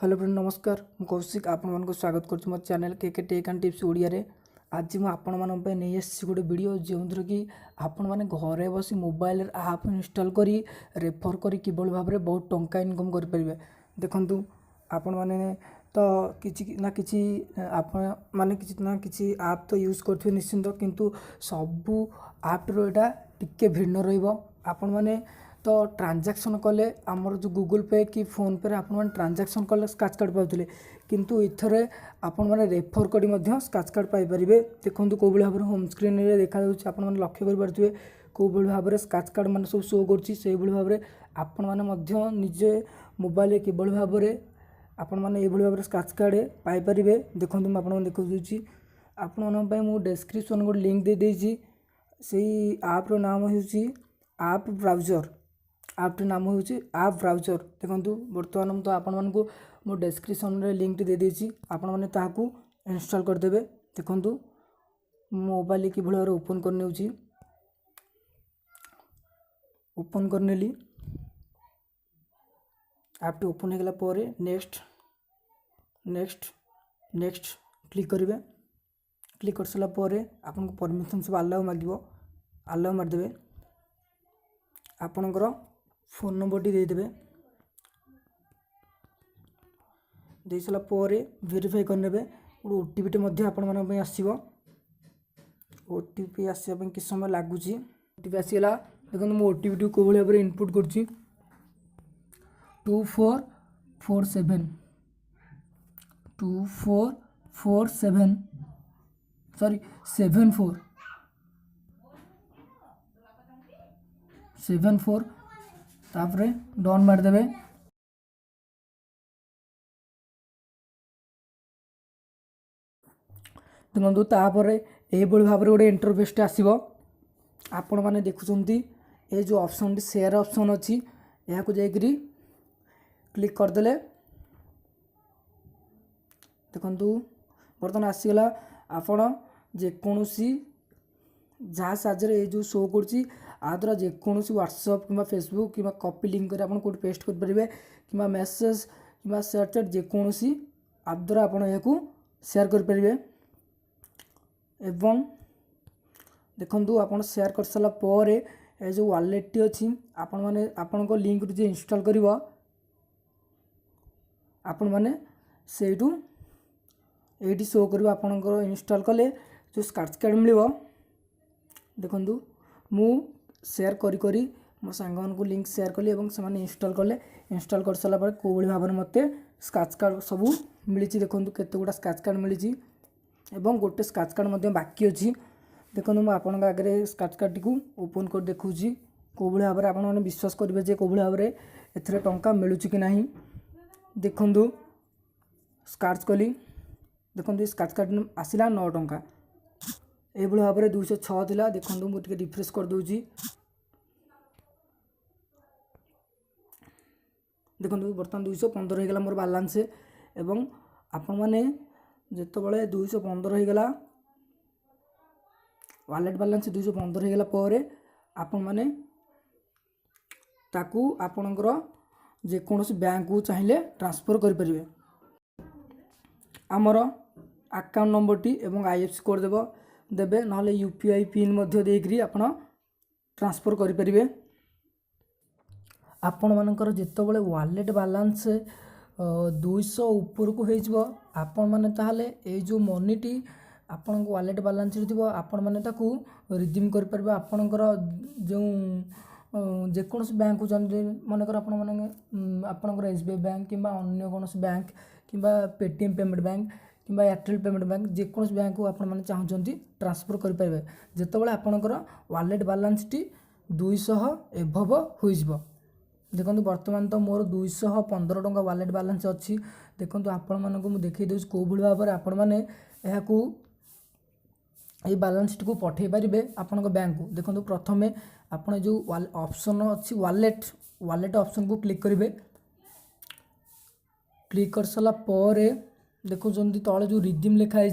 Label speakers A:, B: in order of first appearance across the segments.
A: Hello friend नमस्कार मु कौशिक आपण स्वागत कर मो चैनल के टेक एंड टिप्स ओडिया रे। आज मुझे आपण नहीं आसी गोटे वीडियो जो कि आपण मैंने घरे बसी मोबाइल आप इंस्टॉल करी रेफर करी किभली भाव में बहुत टंका इनकम करें। देखु आपण मैंने तो किसी ना किसी आपण मैंने किसी ना किसी आप तो यूज करेंगे निश्चिंत, किंतु सबू आप्र यहाँ टिके भिन्न आपण मैंने तो ट्रांजैक्शन कले आमर जो गूगल पे कि फोन पे आपण मैंने ट्रांजैक्शन कले स्क्रैच कार्ड पाते, किंतु इथरे आपण मैंने रेफर करी स्क्रैच कार्ड पाई परिबे। देखंतु को भाव में होम स्क्रीन रे देखा जाउछि, आपण मैंने लक्ष्य कर पारथिबे को भाव में स्क्रैच कार्ड मान सब शो करछि। से भाव में आपण मैंने मध्य निजे मोबाइल कि भाव में आपण मैंने भाव में स्क्रैच कार्ड पाई परिबे। देखंतु मैं आपण देखा दूची आपण मन मु डिस्क्रिप्शन गोटे लिंक दे देछि। सेही आप रो नाम होछि आप ब्राउजर, आप नाम होछि आप ब्राउजर। देखंतु वर्तमान तो आपण मानकु मो डिस्क्रिप्शन रे लिंक दे देछि, आपण माने ताहाकू इंस्टॉल कर देबे। देखंतु मोबाइल कि भलो रे ओपन करने होछि, ओपन करने ली आप ओपन हो गला परे नेक्स्ट नेक्स्ट नेक्स्ट क्लिक करिवे। क्लिक कर सला परे आपन को परमिशन सब अलाउ मागिबो, अलाउ मार देबे। आपनकर फोन नंबर टी देदेवे, दे सारा पर वेरीफाई करने गोटे ओटीपी मध्य आपण मन आसो। ओटीपी आसपा कि समय लगुच, ओटीपी आसीगला। देखो मो ओटीपी टी को भाव में इनपुट कर 2447 2447 सॉरी 74 तापरे डन मार देबे। देखो तापर ये भाव में गोटे इंटरफेस आसो। आपण मैंने देखुंत ये जो ऑप्शन शेयर ऑप्शन अच्छी यहाँ को जाकरी क्लिक करदे। देखु बर्तमान आसीगला आपण जेकोसी जहाँ साहाଯ୍य ये जो शो कर द्वारा जेकोसी व्हाट्सएप कि फेसबुक कि कॉपी लिंक कर कौट पेस्ट करेंगे कि मेसेज कि शेयर चैट जेकोसी आप द्वारा आप शेयर करेंगे। एवं देखु आप शेयर कर सारा पर ये जो वालेट टी अच्छी आपण मैंने आपण लिंक जो इंस्टॉल कर आपण मैंने सेठू ये शो कर आपणकर इंस्टॉल कले जो स्क्रैच कार्ड मिल। देखु मु शेयर करी मो सांग को लिंक शेयर कली और से इंस्टॉल कले। इंस्टॉल कर सारा पर को भाव में मत स्क्रैच कार्ड सब मिली। देखो केते गुड़ा स्क्रैच कार्ड मिली एवं गोटे स्क्रैच कार्ड बाकी अच्छी। देखो मुझे आपन आगे स्क्रैच कार्ड टी ओपन कर देखुची को भाव में आप विश्वास करेंगे को भाव में एथरे टंका मिलूँ कि नहीं। देखु स्क्रैच कली, देखो स्क्रैच कार्ड आसला 9 टंका ये भाव में 206 थिला। देखो मुझे रिफ्रेश कर दूची। देखो बर्तमान 215 होगा मोर बालांस एवं आपण मैंने जिते बड़े 215 होगा वालेट बालांस 215 होगा पर आपण मैंने ताकू आपणकर जेकोसी बैंक को चाहिए ट्रांसफर करें। आमर अकाउंट नंबर टी एवं IFSC कोड देबे ना UPI पिन देकरी आपण ट्रांसफर करें। आपण मानकर जिते बड़े वालेट बालांस 200 ऊपर को हो आपण मैंने ताहले ये जो मनी टी आपण वालेट बालांस थी आपण मैंने रिडीम करें। आपणकर जो जेकोसी बैंक को जानते मनकर आपणकर SBI बैंक कि अन्य कौन बैंक कि पेटीएम पेमेंट बैंक कि एयरटेल पेमेंट बैंक जेकोसी बैंक को आप चाहते ट्रांसफर करेंगे जिते बड़े आपणकर वालेट बालांस टी 200 एभव हो। देखो बर्तमान तो मोर 215 टंका वालेट बालांस अच्छी। देखो आपण मानक मुझे देखी दूसरी को भाव में आपण मैंने ये बालांस टी को पठे पारे आपण बैंक को। देखो प्रथम आप जो ऑप्शन अच्छी वालेट वालेट ऑप्शन को क्लिक करेंगे। क्लिक कर सारा पर देखो तले जो रिडीम लिखाई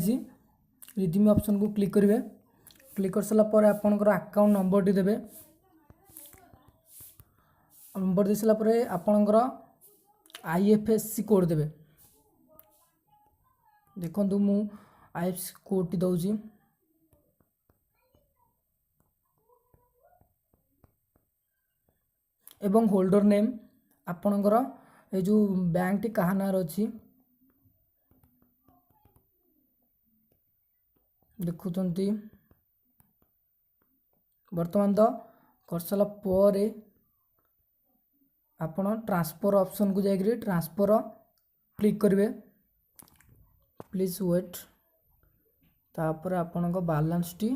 A: रिडीम ऑप्शन को क्लिक करेंगे। क्लिक कर सारा पर आपणकर अकाउंट नंबर टी देबे। नंबर दे सारा पर आपणकर IFSC कोड देबे। देखो मु आईएफएससी कोड टी दउची एवं होल्डर नेम आपणकर ए जो बैंक टी कहा नार अछि देखुचंती वर्तमान तो करसला पर आपण ट्रांसफर ऑप्शन को जाइए ट्रांसफर क्लिक करेंगे प्लीज वेट तापर आपण को बैलेंस टी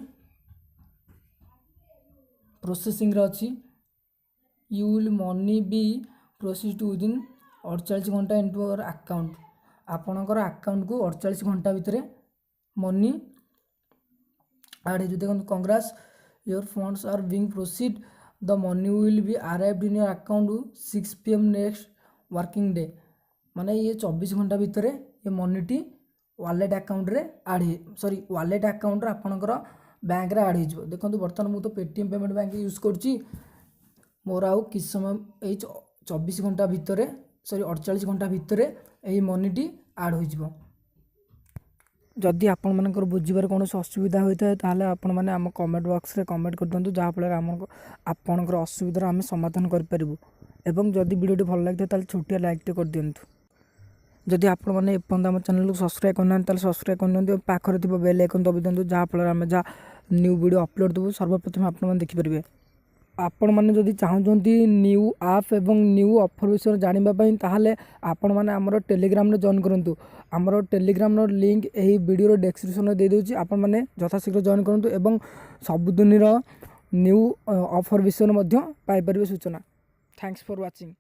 A: प्रोसेसिंग रे अछि you will money be processed within 48 घंटा इनटू योर अकाउंट आपणकर अकाउंट को 48 घंटा भितर मनी ऐड हो देखो congrats your funds are being proceed the money will be arrived in your account 6 PM next working day माने ये 24 घंटा भितर ये मनी टी वालेट अकाउंट रे ऐड सॉरी वालेट अकाउंट रे आपणकर बैंक रे ऐड हो देखो बर्तमान मु तो पेटीएम पेमेंट बैंक यूज करची मोर आउ किस समय ए 24 घंटा भितर सॉरी 48 घंटा भितर यही मनी टी ऐड हो जदि आपण मानकर बुझिबार कौन असुविधा होता है ताहले आपण माने आम कमेंट बॉक्स रे कमेंट कर दियंतु जहाँ फल आपणकर असुविधार आम समाधान करूँ एवं जदि वीडियो भल लगे ताहले छोटिया लाइक टे कर दियंतु जदि आपण माने एपर्यंत आम चैनल को सब्सक्राइब करना ताहले सब्सक्राइब कर दियंतु पाखरे थिबा बेल आइकन दबि दियंतु जहाँ फल आम जहाँ न्यू वीडियो अपलोड देबु सर्वप्रथम आपण माने देखि परिबे आपण माने जदि चाहउछंती न्यू ऐप एवं न्यू ऑफर विषय जानिबा पई ताहले आपण माने हमर टेलीग्राम रे जॉइन करंतु हमर टेलीग्राम रो लिंक एही वीडियो रो डिस्क्रिप्शन रे दे दोची आपण माने यथाशीघ्र जॉइन करंतु एवं सबुदिन रो न्यू ऑफर विषय मध्ये पाई परिबे सूचना थैंक्स फॉर वाचिंग।